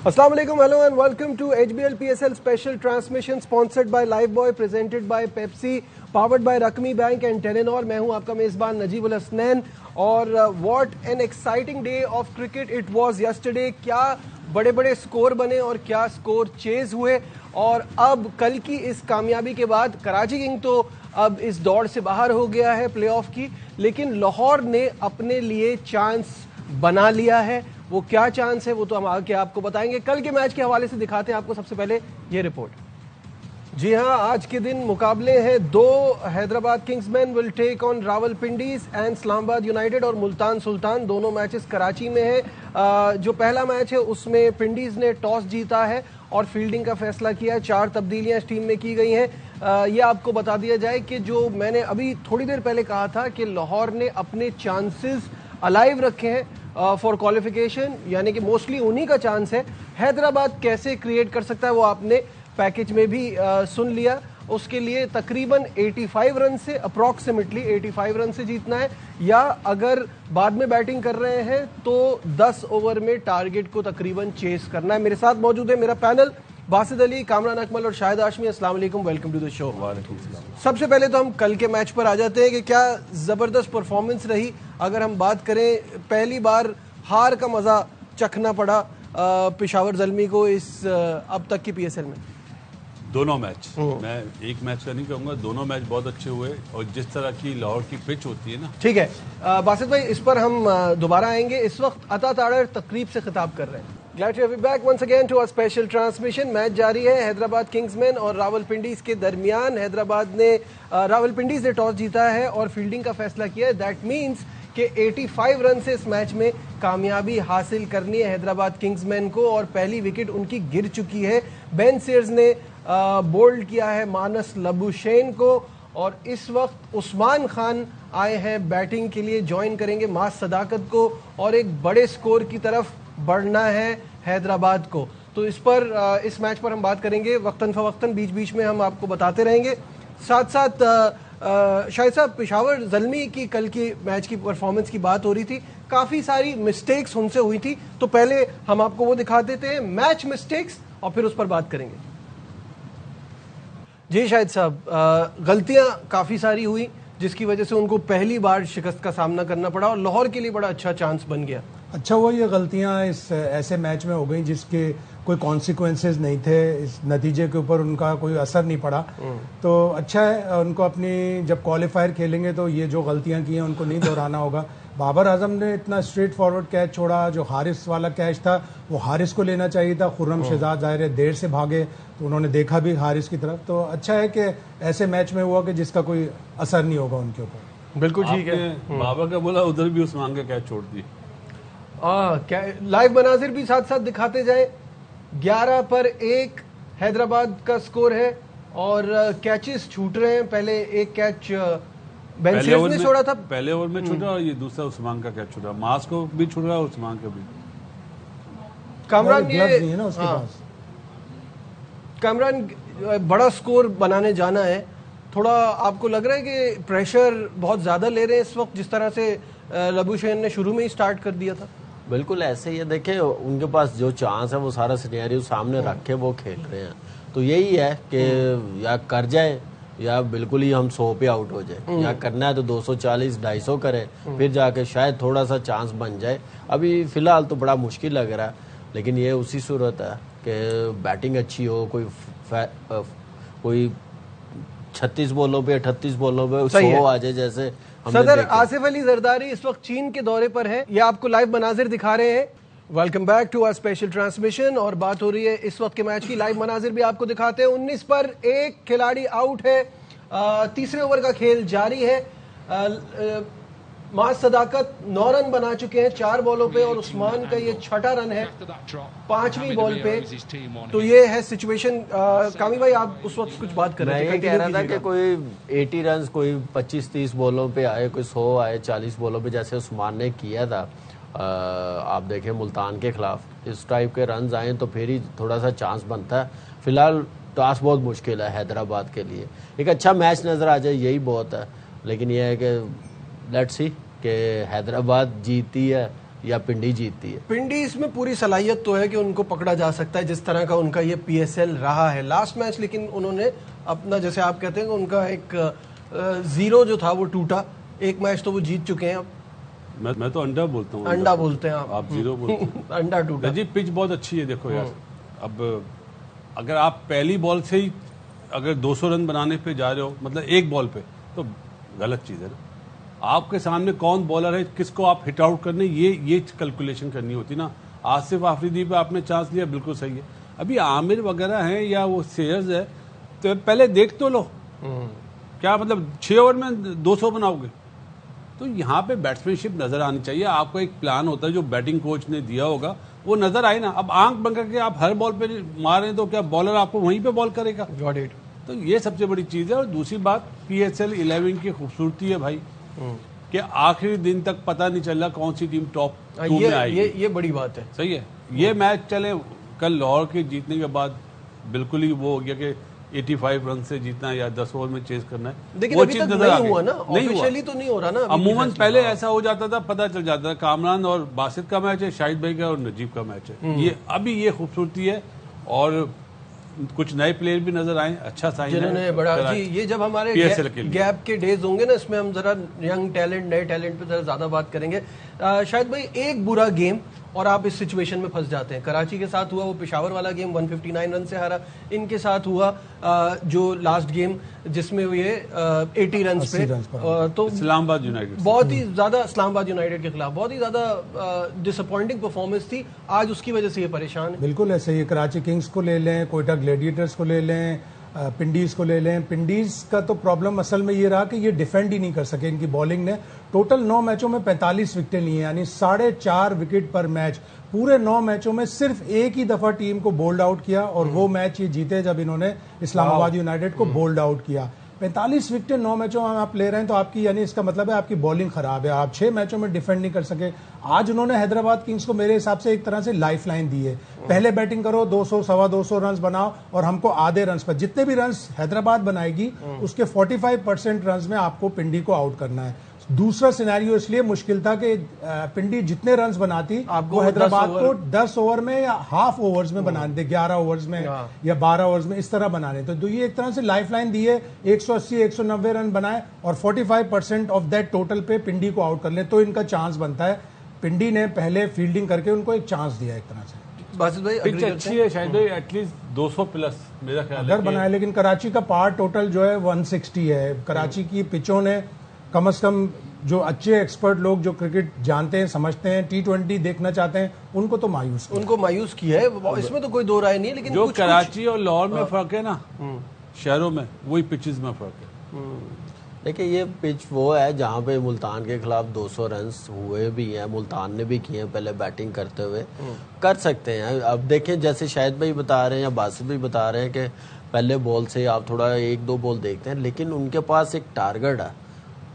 Assalamu alaikum, hello and welcome to HBL PSL special transmission sponsored by Lifebuoy, presented by Pepsi, powered by Rakmi Bank and Telenor. मैं हूं आपका मेजबान नजीब उल हसनैन और what an exciting day of cricket it was yesterday. क्या बड़े बड़े score बने और क्या स्कोर चेज हुए। और अब कल की इस कामयाबी के बाद कराची किंग तो अब इस दौड़ से बाहर हो गया है प्लेऑफ की, लेकिन लाहौर ने अपने लिए चांस बना लिया है। वो क्या चांस है वो तो हम आगे आपको बताएंगे। कल के मैच के हवाले से दिखाते हैं आपको सबसे पहले ये रिपोर्ट। जी हां, आज के दिन मुकाबले हैं दो। Hyderabad Kingsmen will take on Rawalpindiz and Islamabad United और मुल्तान सुल्तान। दोनों मैचेस कराची में है। जो पहला मैच है उसमें पिंडीज ने टॉस जीता है और फील्डिंग का फैसला किया है। 4 तब्दीलियां इस टीम में की गई हैं। ये आपको बता दिया जाए कि जो मैंने अभी थोड़ी देर पहले कहा था कि लाहौर ने अपने चांसेस अलाइव रखे हैं फॉर क्वालिफिकेशन, यानी कि मोस्टली उन्हीं का चांस है। हैदराबाद कैसे क्रिएट कर सकता है वो आपने पैकेज में भी सुन लिया। उसके लिए तकरीबन 85 रन से अप्रॉक्सीमेटली 85 रन से जीतना है, या अगर बाद में बैटिंग कर रहे हैं तो 10 ओवर में टारगेट को तकरीबन चेस करना है। मेरे साथ मौजूद है मेरा पैनल, बासित अली, कामरान अकमल और शाहिद हाशमी। अस्सलाम वालेकुम, वेलकम टू द शो। सबसे पहले तो हम कल के मैच पर आ जाते हैं कि क्या ज़बरदस्त परफॉर्मेंस रही। अगर हम बात करें, पहली बार हार का मज़ा चखना पड़ा पेशावर ज़ल्मी को इस अब तक की PSL में। दोनों मैच, मैं एक मैच का नहीं कहूँगा, दोनों मैच बहुत अच्छे हुए। और जिस तरह की लाहौर की पिच होती है ना। ठीक है बासित भाई, इस पर हम दोबारा आएंगे। इस वक्त अता ताड़र तकरीब से खिताब कर रहे हैं। Glad to have you back once again to our special transmission. Match जारी है हैदराबाद किंग्समैन और रावलपिंडीज के दरमियान। रावलपिंडीज ने टॉस जीता है और फील्डिंग का फैसला किया है। दैट मीन्स कि 85 रन से इस मैच में कामयाबी हासिल करनी है हैदराबाद किंग्समैन को, और पहली विकेट उनकी गिर चुकी है। बेन सीयर्स ने बोल्ड किया है मानस लबुशेन को, और इस वक्त उस्मान खान आए हैं बैटिंग के लिए, ज्वाइन करेंगे मास सदाकत को, और एक बड़े स्कोर की तरफ बढ़ना है हैदराबाद को। तो इस मैच पर हम बात करेंगे वक्तन फवक्तन, बीच बीच में हम आपको बताते रहेंगे। साथ साथ शाहिद साहब, पेशावर ज़ल्मी की कल की मैच की परफॉर्मेंस की बात हो रही थी, काफ़ी सारी मिस्टेक्स उनसे हुई थी, तो पहले हम आपको वो दिखा देते हैं मैच मिस्टेक्स और फिर उस पर बात करेंगे। जी शाहिद साहब, गलतियां काफ़ी सारी हुई जिसकी वजह से उनको पहली बार शिकस्त का सामना करना पड़ा और लाहौर के लिए बड़ा अच्छा चांस बन गया। अच्छा हुआ ये गलतियां इस ऐसे मैच में हो गई जिसके कोई कॉन्सिक्वेंसेस नहीं थे, इस नतीजे के ऊपर उनका कोई असर नहीं पड़ा। तो अच्छा है, उनको अपनी जब क्वालिफायर खेलेंगे तो ये जो गलतियां की हैं उनको नहीं दोहराना होगा। बाबर आजम ने इतना स्ट्रेट फॉरवर्ड कैच छोड़ा, जो हारिस वाला कैच था वो हारिस को लेना चाहिए था। खुर्रम शहजाद ज़ाहिर है देर से भागे तो उन्होंने देखा भी हारिस की तरफ। तो अच्छा है कि ऐसे मैच में हुआ कि जिसका कोई असर नहीं होगा उनके ऊपर। बिल्कुल ठीक है। बाबर का बोला, उधर भी उस्मान का कैच छोड़ दी। क्या लाइव मनाजिर भी साथ साथ दिखाते जाए। 11 पर 1 हैदराबाद का स्कोर है और कैचेस छूट रहे हैं। पहले एक कैच बेन सीयर्स ने छोड़ा था, पहले ओवर में छूटा, और ये दूसरा उस्मान का कैच छूटा। मास को भी छूट रहा है, उस्मान का भी। कामरान बड़ा स्कोर बनाने जाना है, थोड़ा आपको लग रहा है कि प्रेशर बहुत ज्यादा ले रहे हैं इस वक्त, जिस तरह से लबुशेन ने शुरू में ही स्टार्ट कर दिया था? बिल्कुल ऐसे ही है। देखिए, उनके पास जो चांस है वो सारा सिनेरियो सामने रख के वो खेल रहे हैं। तो यही है कि या कर जाए या बिल्कुल ही हम 100 पे आउट हो जाए, या करना है तो 240 250 करें, फिर जाके शायद थोड़ा सा चांस बन जाए। अभी फिलहाल तो बड़ा मुश्किल लग रहा है, लेकिन ये उसी सूरत है कि बैटिंग अच्छी हो, कोई 36 बॉलों पे 38 बॉलों पे 100 आ जाए। जैसे सदर आसिफ अली जरदारी इस वक्त चीन के दौरे पर है, ये आपको लाइव मनाजिर दिखा रहे हैं। Welcome back to our special transmission, और बात हो रही है इस वक्त के मैच की। लाइव मनाजिर भी आपको दिखाते हैं। 19 पर 1 खिलाड़ी आउट है। तीसरे ओवर का खेल जारी है। मास सदाकत 9 रन बना चुके हैं 4 बॉलों पे, और उस्मान का ये 6ठा रन है 5वीं बॉल पे। तो ये है सिचुएशन। कामी भाई, आप उस वक्त कुछ बात कर रहे थे। मैं कह रहा था कि कोई 80 रन कोई 25-30 बॉलों पे आए, कोई 100 आए 40 बॉलों पे, जैसे उस्मान ने किया था। आप देखें मुल्तान के खिलाफ इस टाइप के रन आए तो फिर ही थोड़ा सा चांस बनता है। फिलहाल टास्क बहुत मुश्किल है हैदराबाद के लिए। एक अच्छा मैच नज़र आ जाए यही बहुत है, लेकिन यह है कि लेट्स सी कि हैदराबाद जीती है या पिंडी जीतती है। पिंडी इसमें पूरी सलाहियत तो है कि उनको पकड़ा जा सकता है, जिस तरह का उनका ये PSL रहा है लास्ट मैच, लेकिन उन्होंने अपना, जैसे आप कहते हैं, उनका एक जीरो जो था वो टूटा। एक मैच तो वो जीत चुके हैं। अब मैं तो अंडा बोलता हूँ। अंडा बोलते हैं आप जीरो बोलते हैं। अंडा टूटा जी, पिच बहुत अच्छी है। देखो यार, अब अगर आप पहली बॉल से ही अगर 200 रन बनाने पे जा रहे हो, मतलब एक बॉल पे, तो गलत चीज़ है ना। आपके सामने कौन बॉलर है, किसको आप हिट आउट करने, ये कैलकुलेशन करनी होती ना। आसिफ आफरीदी पे आपने चांस लिया, बिल्कुल सही है। अभी आमिर वगैरह हैं या वो सेयर्स है, तो पहले देख तो लो। क्या मतलब 6 ओवर में 200 बनाओगे? तो यहाँ पे बैट्समैनशिप नजर आनी चाहिए। आपको एक प्लान होता है जो बैटिंग कोच ने दिया होगा, वो नजर आए ना। अब आंख बंद करके आप हर बॉल पे मार रहे हैं, तो क्या बॉलर आपको वहीं पे बॉल करेगा? Got it. तो ये सबसे बड़ी चीज है। और दूसरी बात, PSL 11 की खूबसूरती है भाई, कि आखिरी दिन तक पता नहीं चल रहा कौन सी टीम टॉप 2 में आएगी। ये बड़ी बात है। सही है। ये मैच चले, कल लाहौर के जीतने के बाद बिल्कुल ही वो हो गया कि 85 रन से जीतना या 10 ओवर में चेज करना है, लेकिन वो अभी चीज तक नजर नहीं हुआ ना, ऑफिशियली तो नहीं हो रहा ना। अमूमन पहले ऐसा हो जाता था, पता चल जाता था कामरान और बासित का मैच है, शाहिद भाई का और नजीब का मैच है। ये अभी ये खूबसूरती है। और कुछ नए प्लेयर भी नजर आए, अच्छा साइन है जिन्होंने बड़ा जी। ये जब हमारे गैप के डेज होंगे ना, इसमें हम जरा यंग टैलेंट, नए टैलेंट पे जरा ज्यादा बात करेंगे। शायद भाई, एक बुरा गेम और आप इस सिचुएशन में फंस जाते हैं। कराची के साथ हुआ वो पेशावर वाला गेम, 159 रन से हारा। इनके साथ हुआ जो लास्ट गेम जिसमें ये 80 रन पे, तो इस्लामाबाद यूनाइटेड, बहुत ही ज्यादा इस्लामाबाद यूनाइटेड के खिलाफ बहुत ही ज्यादा डिसअपॉइंटिंग परफॉर्मेंस थी। आज उसकी वजह से ये परेशान है। बिल्कुल ऐसे ही। कराची किंग्स को ले लें, कोयटा ग्लेडिएटर्स को ले लें, पिंडीज को ले लें। पिंडीज का तो प्रॉब्लम असल में ये रहा कि ये डिफेंड ही नहीं कर सके। इनकी बॉलिंग ने टोटल 9 मैचों में 45 विकेटें ली हैं, यानी 4.5 विकेट पर मैच। पूरे 9 मैचों में सिर्फ एक ही दफा टीम को बोल्ड आउट किया, और वो मैच ये जीते जब इन्होंने इस्लामाबाद यूनाइटेड को बोल्ड आउट किया। 45 विकेटें 9 मैचों में आप ले रहे हैं, तो आपकी, यानी इसका मतलब है आपकी बॉलिंग खराब है। आप 6 मैचों में डिफेंड नहीं कर सके। आज उन्होंने हैदराबाद किंग्स को मेरे हिसाब से एक तरह से लाइफलाइन दी है। पहले बैटिंग करो, 200 सवा 200 रन बनाओ, और हमको आधे रन पर, जितने भी रन हैदराबाद बनाएगी उसके 45% रन में आपको पिंडी को आउट करना है। दूसरा सिनेरियो इसलिए मुश्किल था कि पिंडी जितने रन्स बनाती वो हैदराबाद को 10 ओवर में या हाफ ओवर्स में बनाने थे, 11 ओवर्स में या 12 ओवर्स में, इस तरह बनाने। तो ये एक तरह से लाइफलाइन दी है। 180-190 रन बनाए और 45% ऑफ दैट टोटल पे पिंडी को आउट कर ले, तो इनका चांस बनता है। पिंडी ने पहले फील्डिंग करके उनको एक चांस दिया एक तरह से। बासित भाई, पिच अच्छी है शायद भाई, एटलीस्ट 200 प्लस मेरा ख्याल अगर बनाए। लेकिन कराची का पार टोटल जो है 160 है। कराची की पिचों ने कम से कम, जो अच्छे एक्सपर्ट लोग जो क्रिकेट जानते हैं, समझते हैं, T20 देखना चाहते हैं, उनको तो मायूस किया है। इसमें तो कोई दो राय नहीं है। लेकिन जो कराची और लाहौर में फर्क है ना, शहरों में, वही पिचेस में फर्क है। देखिए, ये पिच वो है जहाँ पे मुल्तान के खिलाफ 200 रन हुए भी हैं, मुल्तान ने भी किए हैं पहले बैटिंग करते हुए। कर सकते हैं। अब देखें, जैसे शाहिद भाई बता रहे हैं या बासित भाई बता रहे हैं कि पहले बॉल से आप थोड़ा 1-2 बॉल देखते हैं, लेकिन उनके पास एक टारगेट है,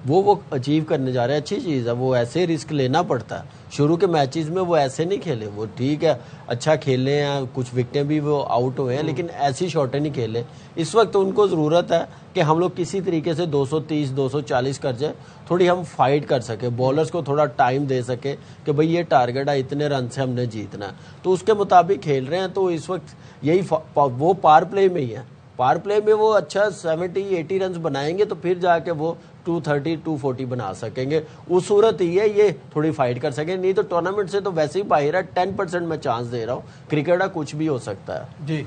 वो अचीव करने जा रहे हैं। अच्छी चीज़ है, वो ऐसे रिस्क लेना पड़ता है। शुरू के मैचेस में वो ऐसे नहीं खेले, वो ठीक है अच्छा खेले हैं, कुछ विकेटें भी वो आउट हुए हैं, लेकिन ऐसी शॉटें नहीं खेले। इस वक्त उनको ज़रूरत है कि हम लोग किसी तरीके से 230 240 कर जाए, थोड़ी हम फाइट कर सके, बॉलर्स को थोड़ा टाइम दे सके कि भाई ये टारगेट है, इतने रन से हमने जीतना है, तो उसके मुताबिक खेल रहे हैं। तो इस वक्त यही वो पावर प्ले में ही है। पावर प्ले में वो अच्छा 70-80 रन बनाएंगे, तो फिर जाके वो 230-240 बना सकेंगे। उस सूरत ही है ये थोड़ी फाइट कर सकेंगे। नहीं तो टूर्नामेंट से तो वैसे ही बाहर है। 10% मैं चांस दे रहा हूँ। क्रिकेट है, कुछ भी हो सकता है जी।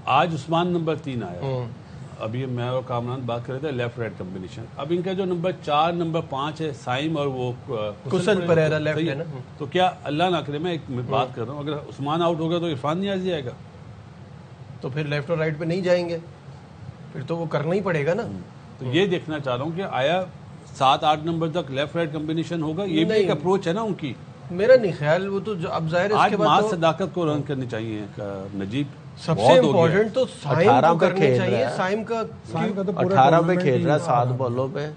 आज उस्मान नंबर 3 आया। अभी मैं और कामरान बात कर रहे थे लेफ्ट राइट कॉम्बिनेशन। अब इनका जो नंबर 4 नंबर 5 है, साइम और वो कुशन परेरा लेफ्ट है ना। तो क्या अल्लाह ना करे, मैं एक बात कर रहा हूँ, अगर उस्मान आउट होगा तो इरफान नियाज़ जाएगा, तो फिर लेफ्ट और राइट पे नहीं जाएंगे, फिर तो वो करना ही पड़ेगा ना। तो ये देखना चाह रहा हूँ कि आया 7-8 नंबर तक लेफ्ट राइट कॉम्बिनेशन होगा। ये भी एक अप्रोच है ना उनकी। मेरा नहीं ख्याल, वो तो अब जाहिर है आज मास सदाकत को रन करनी चाहिए। नजीब सबसे इम्पोर्टेंट तो साइम को करनी चाहिए। साइम का तो 18 पे खेल रहा है, 7 बॉलों पे।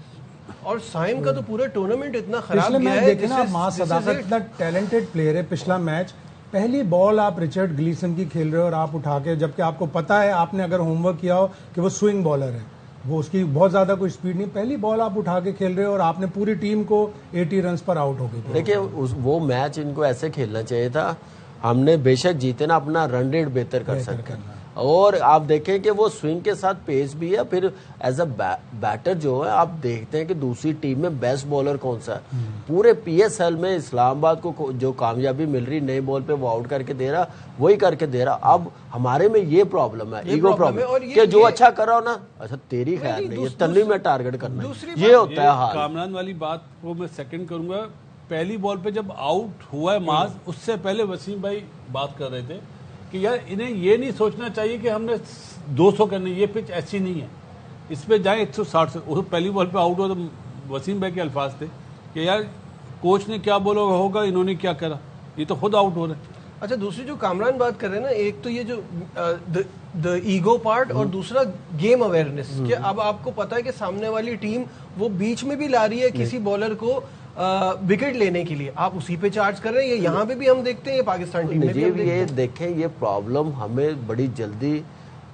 और साइम का तो पूरा टूर्नामेंट इतना खराब गया है। देखिए ना, मास सदाकत इतना टैलेंटेड प्लेयर है। पिछला मैच पहली बॉल आप रिचर्ड ग्लीसन की खेल रहे हो और आप उठा के, जबकि आपको पता है, आपने अगर होमवर्क किया हो कि वो स्विंग बॉलर है, वो उसकी बहुत ज्यादा कोई स्पीड नहीं, पहली बॉल आप उठा के खेल रहे हो और आपने पूरी टीम को 80 रन पर आउट हो गई। देखिए वो मैच इनको ऐसे खेलना चाहिए था, हमने बेशक जीते ना, अपना रन रेट बेहतर कर सकते हैं। और आप देखें कि वो स्विंग के साथ पेस भी है, फिर एज अ बैटर जो है आप देखते हैं कि दूसरी टीम में बेस्ट बॉलर कौन सा है। पूरे पीएसएल में इस्लामाबाद को जो कामयाबी मिल रही, नई बॉल पे वो आउट करके दे रहा, वही करके दे रहा। अब हमारे में ये प्रॉब्लम है, ईगो प्रॉब्लम, कि जो अच्छा कर रहा हो ना, अच्छा तेरी खैर नहीं, तन्नी में टारगेट करना, ये होता है हाल। कामरान वाली बात को मैं सेकंड करूंगा। पहली बॉल पे जब आउट हुआ है माज, उससे पहले वसीम भाई बात कर रहे थे कि यार इन्हें ये नहीं सोचना चाहिए कि हमने 200 करनी, ये पिच ऐसी नहीं है, इस पे जाए 160 से। पहली बॉल पे आउट हो तो वसीम भाई के अल्फाज थे कि यार कोच ने क्या बोला होगा, इन्होंने क्या करा, ये तो खुद आउट हो रहे हैं। अच्छा, दूसरी जो कामरान बात कर रहे हैं ना, एक तो ये जो द ईगो पार्ट और दूसरा गेम अवेयरनेस, कि अब आपको पता है कि सामने वाली टीम वो बीच में भी ला रही है किसी बॉलर को विकेट लेने के लिए, आप उसी पे चार्ज कर रहे हैं। ये यहाँ पे भी हम देखते हैं, ये पाकिस्तान टीम में भी हम ये देखें, ये प्रॉब्लम हमें बड़ी जल्दी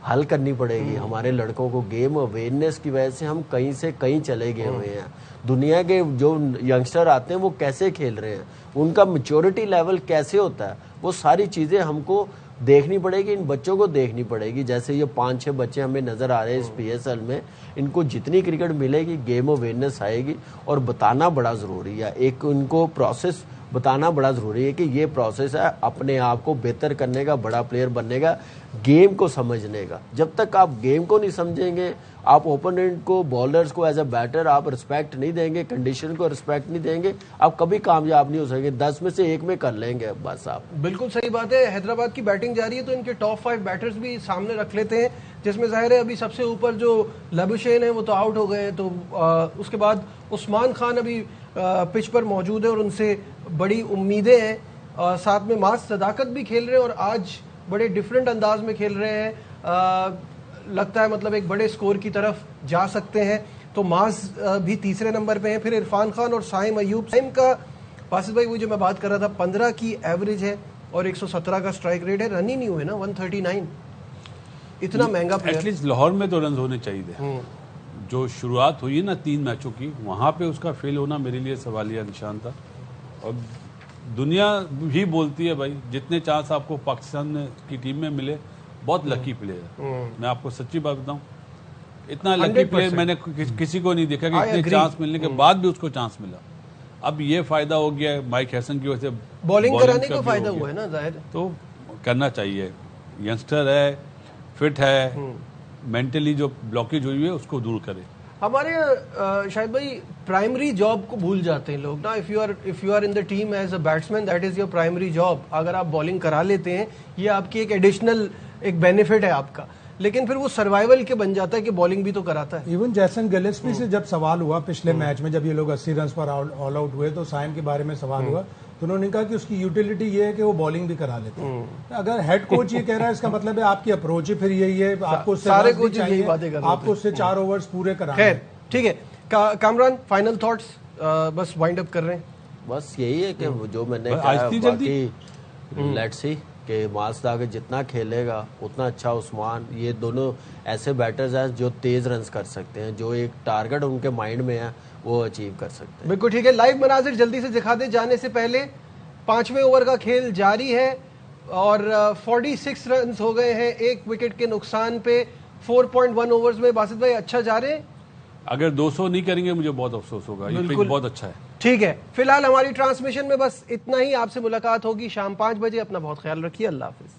हल करनी पड़ेगी। हमारे लड़कों को गेम अवेयरनेस की वजह से हम कहीं से कहीं चले गए हुए हैं। दुनिया के जो यंगस्टर आते हैं वो कैसे खेल रहे हैं, उनका मैच्योरिटी लेवल कैसे होता है, वो सारी चीजें हमको देखनी पड़ेगी, इन बच्चों को देखनी पड़ेगी। जैसे ये 5-6 बच्चे हमें नजर आ रहे हैं इस पीएसएल में, इनको जितनी क्रिकेट मिलेगी गेम अवेयरनेस आएगी, और बताना बड़ा जरूरी है, एक इनको प्रोसेस बताना बड़ा जरूरी है कि ये प्रोसेस है अपने आप को बेहतर करने का, बड़ा प्लेयर बनने का, गेम को समझने का। जब तक आप गेम को नहीं समझेंगे, आप ओपोनेंट को, बॉलर्स को एज अ बैटर आप रिस्पेक्ट नहीं देंगे, कंडीशन को रिस्पेक्ट नहीं देंगे, आप कभी कामयाब नहीं हो सकेंगे। 10 में से 1 में कर लेंगे बस आप। बिल्कुल सही बात है। हैदराबाद की बैटिंग जा रही है तो इनके टॉप 5 बैटर्स भी सामने रख लेते हैं, जिसमें जाहिर है अभी सबसे ऊपर जो लबुशेन है वो तो आउट हो गए हैं, तो उसके बाद उस्मान खान अभी पिच पर मौजूद है और उनसे बड़ी उम्मीदें हैं। साथ में मास सदाकत भी खेल रहे हैं और आज बड़े डिफरेंट अंदाज में खेल रहे हैं, लगता है मतलब एक बड़े स्कोर की तरफ जा सकते हैं। तो मास भी तीसरे नंबर पे हैं, फिर इरफान खान और साइम अयूब। साइम का बासित भाई वो जो मैं बात कर रहा था, 15 की एवरेज है और 117 का स्ट्राइक रेट है, रन ही नहीं हुए ना 139, इतना महंगा प्लेयर। एटलीस्ट लाहौर में तो रन होने चाहिए थे। जो शुरुआत हुई ना 3 मैचों की, वहां पे उसका फेल होना मेरे लिए सवालिया निशान था। और दुनिया भी बोलती है भाई, जितने चांस आपको पाकिस्तान की टीम में मिले, बहुत लकी प्लेयर है। मैं आपको सच्ची बात बताऊं, इतना लकी प्लेयर मैंने किसी को नहीं देखा कि इतने चांस मिलने के बाद भी उसको चांस मिला। अब ये फायदा हो गया है माइक हैसन की वजह से, बॉलिंग कराने का फायदा हुआ है ना, जाहिर तो करना चाहिए। यंगस्टर है, फिट है, मेंटली जो ब्लॉकेज हुई है उसको दूर करे। हमारे शायद भाई प्राइमरी जॉब को भूल जाते हैं लोग ना। If you are in the team as a batsman, that is your primary job. अगर आप बॉलिंग करा लेते हैं, ये आपकी एक एडिशनल एक बेनिफिट है आपका, लेकिन फिर वो सर्वाइवल के बन जाता है कि बॉलिंग भी तो कराता है। इवन जैसन गिलेस्पी से जब सवाल हुआ पिछले मैच में, जब ये लोग 80 रन पर ऑल आउट हुए, तो साइम के बारे में सवाल हुआ, तो उन्होंने कहा कि उसकी यूटिलिटी ये है कि वो बॉलिंग भी करा लेते हैं। अगर हेड कोच ये कह रहा है, इसका मतलब है आपकी अप्रोच ही फिर यही है, आपको सारे कोच यही बातें कर रहे हैं, आपको उससे 4 ओवर्स पूरे कराने। खैर ठीक है, कामरान फाइनल थॉट्स, बस वाइंड अप कर रहे हैं। बस यही है कि जो मैंने कहा, बाकी लेट्स सी कि मासदा जितना खेलेगा उतना अच्छा। उस्मान, ये दोनों ऐसे बैटर्स हैं जो तेज रन्स कर सकते हैं, जो एक टारगेट उनके माइंड में है वो अचीव कर सकते हैं। बिल्कुल ठीक है। लाइव मनाजिर जल्दी से दिखा दे जाने से पहले। 5वें ओवर का खेल जारी है और 46 रन हो गए हैं 1 विकेट के नुकसान पे 4.1 ओवर्स में। बासित भाई अच्छा जा रहे हैं। अगर 200 नहीं करेंगे मुझे बहुत अफसोस होगा, ये पिच बहुत अच्छा है। ठीक है, फिलहाल हमारी ट्रांसमिशन में बस इतना ही। आपसे मुलाकात होगी शाम 5 बजे। अपना बहुत ख्याल रखिए, अल्लाह हाफिज।